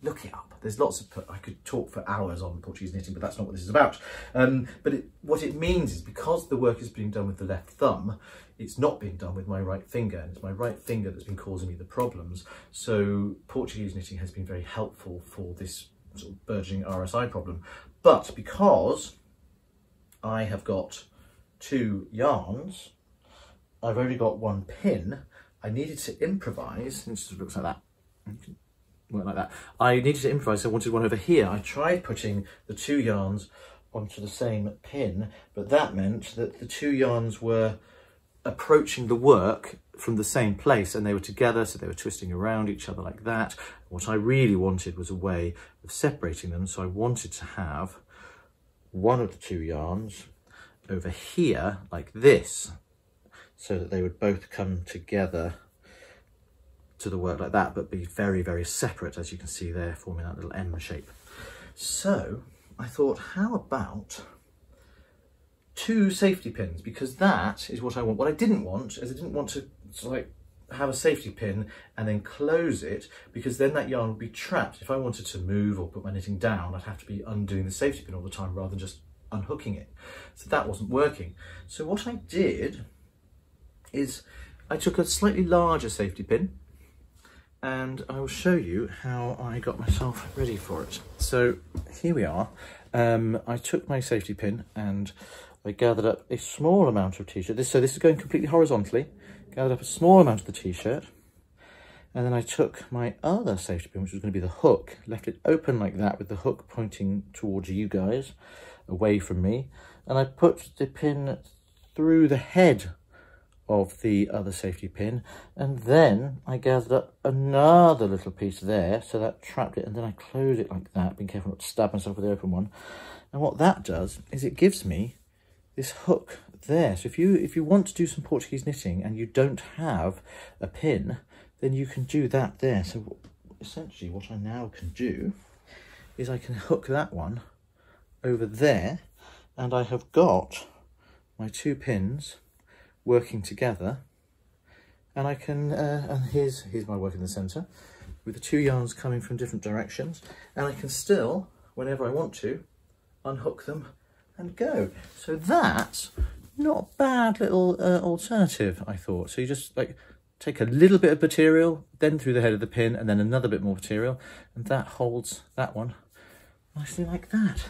Look it up. There's lots of, I could talk for hours on Portuguese knitting, but that's not what this is about. But what it means is because the work is being done with the left thumb, it's not being done with my right finger, and it's my right finger that's been causing me the problems. So Portuguese knitting has been very helpful for this sort of burgeoning RSI problem. But because I have got 2 yarns, I've only got 1 pin, I needed to improvise. It just looks like that. Work like that. I needed to improvise, so I wanted one over here. I tried putting the 2 yarns onto the same pin, but that meant that the 2 yarns were approaching the work from the same place, and they were together, so they were twisting around each other like that. What I really wanted was a way of separating them, so I wanted to have one of the 2 yarns over here like this, so that they would both come together to the work like that, but be very, very separate, as you can see there, forming that little M shape. So I thought, how about 2 safety pins, because that is what I want. What I didn't want is I didn't want to like have a safety pin and then close it, because then that yarn would be trapped. If I wanted to move or put my knitting down, I'd have to be undoing the safety pin all the time rather than just unhooking it. So that wasn't working. So what I did is I took a slightly larger safety pin, and I will show you how I got myself ready for it. So here we are. I took my safety pin and I gathered up a small amount of t-shirt. So this is going completely horizontally. Gathered up a small amount of the t-shirt, and then I took my other safety pin, which was going to be the hook, left it open like that with the hook pointing towards you guys, away from me, and I put the pin through the head of the other safety pin, and then I gathered up another little piece there, so that trapped it, and then I close it like that, being careful not to stab myself with the open one. And what that does is it gives me this hook there. So if you want to do some Portuguese knitting and you don't have a pin, then you can do that there. So essentially what I now can do is I can hook that one over there, and I have got my 2 pins working together, and I can, and here's my work in the centre, with the 2 yarns coming from different directions, and I can still, whenever I want to, unhook them and go. So that's not a bad little alternative, I thought. So you just like take a little bit of material, then through the head of the pin, and then another bit more material, and that holds that one nicely like that.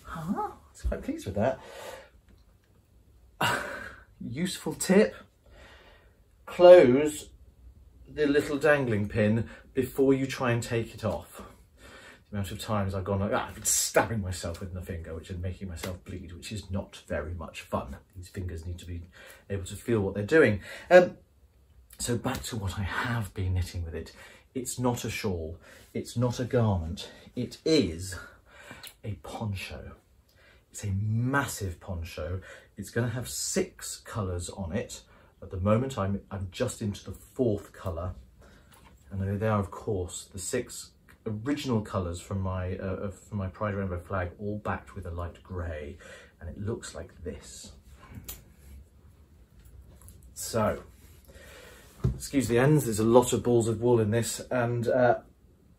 Huh? I was quite pleased with that. Useful tip: close the little dangling pin before you try and take it off. The amount of times I've gone like that, I've been stabbing myself with the finger, which is making myself bleed, which is not very much fun. These fingers need to be able to feel what they're doing. So back to what I have been knitting with it. It's not a shawl, it's not a garment, it is a poncho. It's a massive poncho. It's going to have 6 colours on it. At the moment, I'm just into the 4th colour, and they are, of course, the 6 original colours from my Pride Rainbow flag, all backed with a light grey, and it looks like this. So, excuse the ends. There's a lot of balls of wool in this, and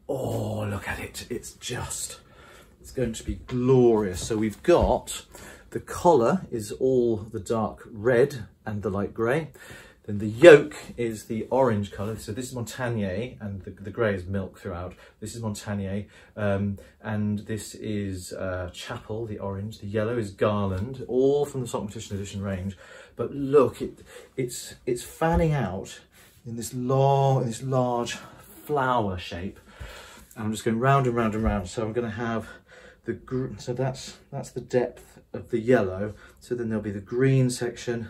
oh, look at it! It's going to be glorious. So we've got the collar is all the dark red and the light grey. Then the yoke is the orange colour. So this is Montagne, and the grey is milk throughout. This is Montagne, and this is Chapel, the orange. The yellow is Garland, all from the Sockmatician edition range. But look, it's fanning out in this large flower shape. And I'm just going round and round and round. So I'm going to have so that's the depth of the yellow. So then there'll be the green section,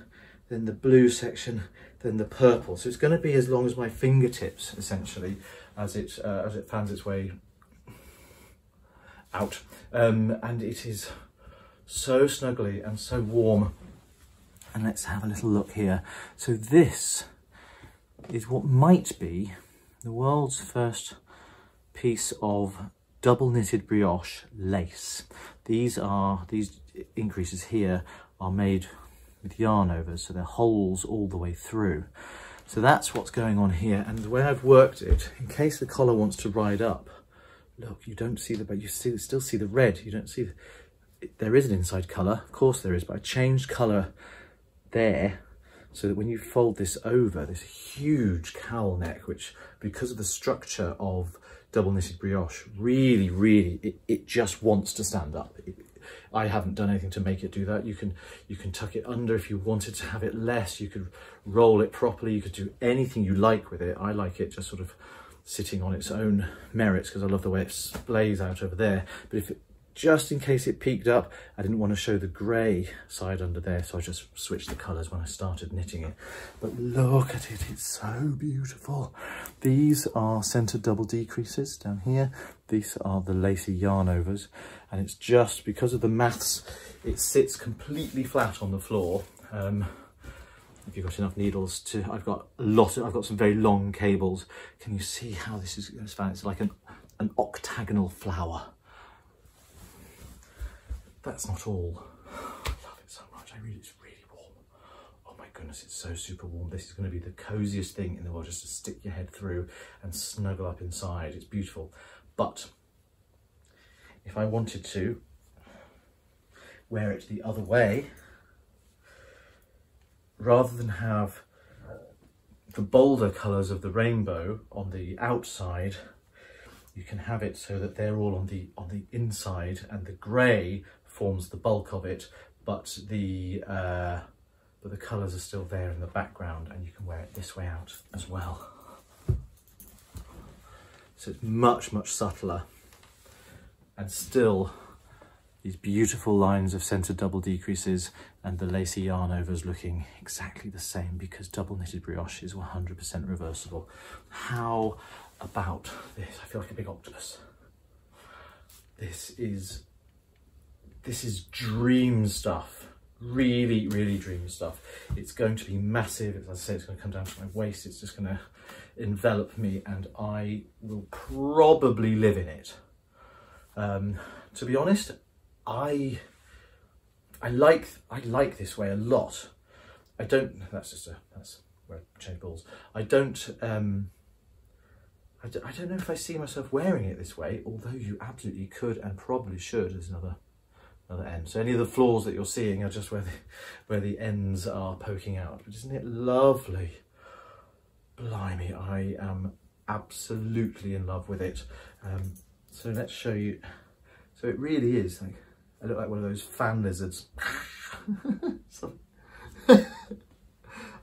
then the blue section, then the purple. So it's going to be as long as my fingertips, essentially, as it fans its way out. And it is so snuggly and so warm. And let's have a little look here. So this is what might be the world's first piece of double knitted brioche lace. These increases here are made with yarn overs, so they're holes all the way through. So that's what's going on here. And the way I've worked it, in case the collar wants to ride up, look, you don't see but you still see the red. You don't see there is an inside colour, of course there is, but I changed colour there so that when you fold this over, this huge cowl neck, which because of the structure of double knitted brioche, really, it just wants to stand up. I haven't done anything to make it do that. You can tuck it under if you wanted to have it less. You could roll it properly. You could do anything you like with it. I like it just sort of sitting on its own merits because I love the way it splays out over there. But if just in case it peaked up, I didn't want to show the grey side under there, so I just switched the colours when I started knitting it. But look at it, it's so beautiful. These are centre double decreases down here. These are the lacy yarn overs, and it's just because of the maths, it sits completely flat on the floor. If you've got enough needles to, I've got some very long cables. Can you see how this is found? It's like an octagonal flower. That's not all. I love it so much. It's really warm. Oh my goodness, it's so super warm. This is going to be the coziest thing in the world, just to stick your head through and snuggle up inside. It's beautiful. But if I wanted to wear it the other way, rather than have the bolder colours of the rainbow on the outside, you can have it so that they're all on the inside, and the grey forms the bulk of it, but the colours are still there in the background, and you can wear it this way out as well. So it's much subtler, and still these beautiful lines of centre double decreases and the lacy yarn overs looking exactly the same, because double knitted brioche is 100% reversible. How about this? I feel like a big octopus. This is dream stuff. really, really dreamy stuff. It's going to be massive. As I say, it's going to come down to my waist. It's just going to envelop me, and I will probably live in it. To be honest, I like this way a lot. I don't. That's where I change balls. I don't know if I see myself wearing it this way, although you absolutely could and probably should. There's another end. So any of the flaws that you're seeing are just where the ends are poking out. But isn't it lovely? Blimey, I am absolutely in love with it. So let's show you. So it really is like, I look like one of those fan lizards.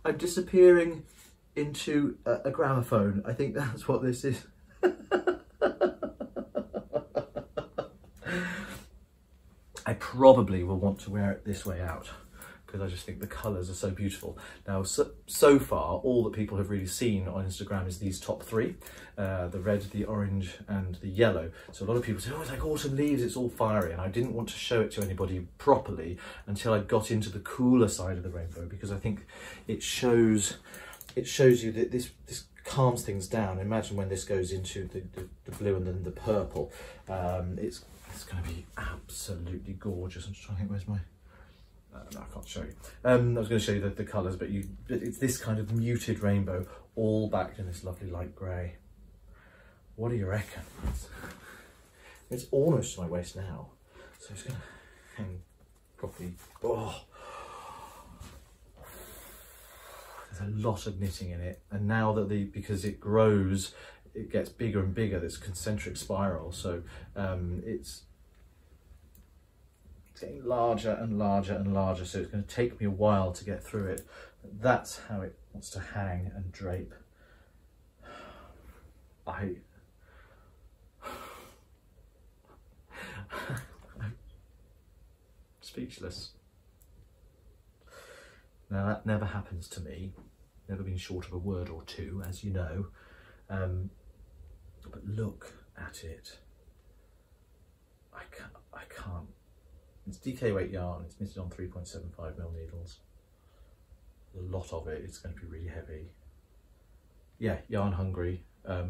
I'm disappearing into a gramophone. I think that's what this is. I probably will want to wear it this way out because I just think the colours are so beautiful. Now, so far, all that people have really seen on Instagram is these top three, the red, the orange and the yellow. So a lot of people say, oh, it's like autumn leaves, it's all fiery. And I didn't want to show it to anybody properly until I got into the cooler side of the rainbow, because I think it shows you that this calms things down. Imagine when this goes into the blue and then the purple. It's going to be absolutely gorgeous. I'm just trying to think, where's my... no, I can't show you. I was going to show you the colours, but it's this kind of muted rainbow, all backed in this lovely light grey. What do you reckon? It's almost to my waist now, so it's going to hang properly. Oh, there's a lot of knitting in it, and now that because it grows, it gets bigger and bigger. This concentric spiral, so it's getting larger and larger and larger, so it's going to take me a while to get through it. But that's how it wants to hang and drape. I'm speechless. Now that never happens to me, never been short of a word or two, as you know, but look at it. I can't. It's DK weight yarn, it's knitted on 3.75mm needles. A lot of it, it's going to be really heavy. Yeah, yarn hungry. I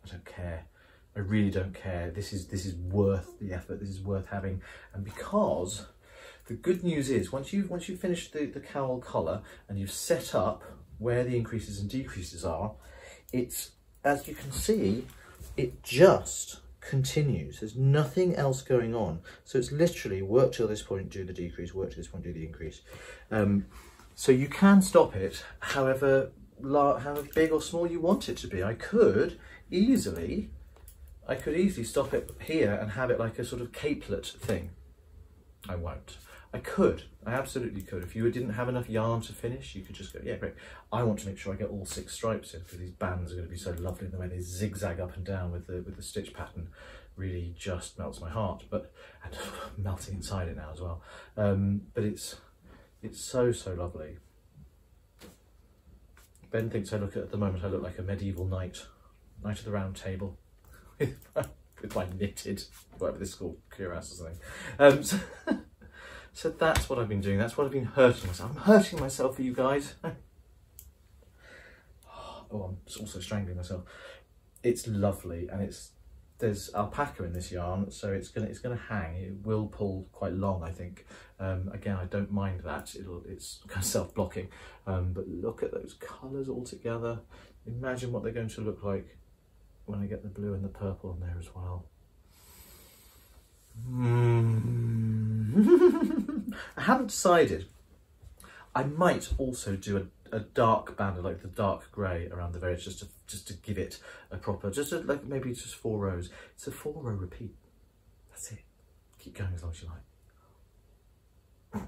don't care. I really don't care. This is worth the effort. This is worth having. And because the good news is, once you've finished the cowl collar and you've set up where the increases and decreases are, it's, as you can see, it just continues. There's nothing else going on. So it's literally work till this point, do the decrease, work to this point, do the increase. So you can stop it however big or small you want it to be. I could easily stop it here and have it like a sort of capelet thing. I won't. I absolutely could. If you didn't have enough yarn to finish, you could just go, yeah, great. I want to make sure I get all 6 stripes in, because these bands are going to be so lovely in the way they zigzag up and down with the stitch pattern. Really just melts my heart, and melting inside it now as well. But it's so lovely. Ben thinks at the moment I look like a medieval knight of the round table with my knitted, whatever this is called, cuirass or something. So that's what I've been doing. That's what I've been hurting myself. I'm hurting myself for you guys. Oh, I'm also strangling myself. It's lovely, and there's alpaca in this yarn, so it's gonna hang. It will pull quite long, I think. Again, I don't mind that. It's kind of self-blocking. But look at those colours all together. Imagine what they're going to look like when I get the blue and the purple in there as well. I haven't decided. I might also do a dark band, like the dark grey around the very edge, just to give it a proper, like maybe just 4 rows. It's a 4-row repeat. That's it. Keep going as long as you like.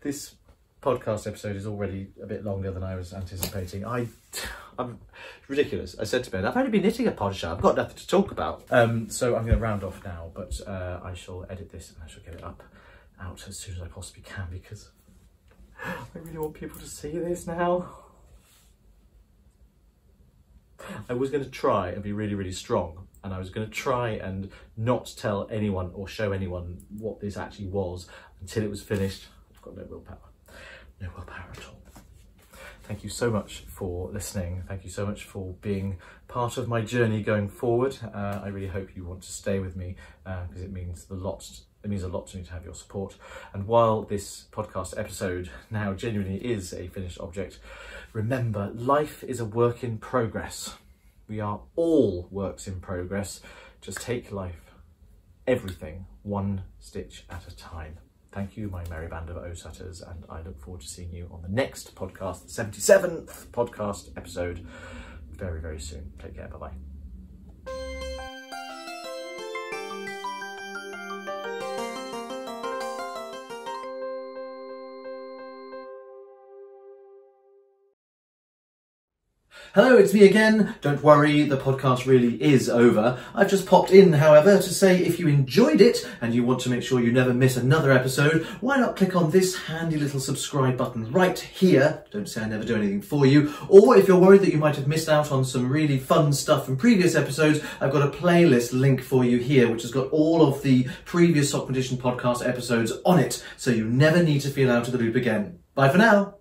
This podcast episode is already a bit longer than I was anticipating. I'm ridiculous. I said to Ben, I've only been knitting a pod show. I've got nothing to talk about. So I'm going to round off now, but I shall edit this and I shall get it out as soon as I possibly can, because I really want people to see this now. I was going to try and be really, really strong, and I was going to try and not tell anyone or show anyone what this actually was until it was finished. I've got no willpower. No willpower at all. Thank you so much for listening. Thank you so much for being part of my journey going forward. I really hope you want to stay with me because it means a lot to me to have your support. And while this podcast episode now genuinely is a finished object, remember, life is a work in progress. We are all works in progress. Just take life, everything, one stitch at a time. Thank you, my merry band of O-Sutters, and I look forward to seeing you on the next podcast, the 77th podcast episode, very, very soon. Take care, bye-bye. Hello, it's me again. Don't worry, the podcast really is over. I've just popped in, however, to say if you enjoyed it and you want to make sure you never miss another episode, why not click on this handy little subscribe button right here. Don't say I never do anything for you. Or if you're worried that you might have missed out on some really fun stuff from previous episodes, I've got a playlist link for you here, which has got all of the previous Sockmatician podcast episodes on it, so you never need to feel out of the loop again. Bye for now.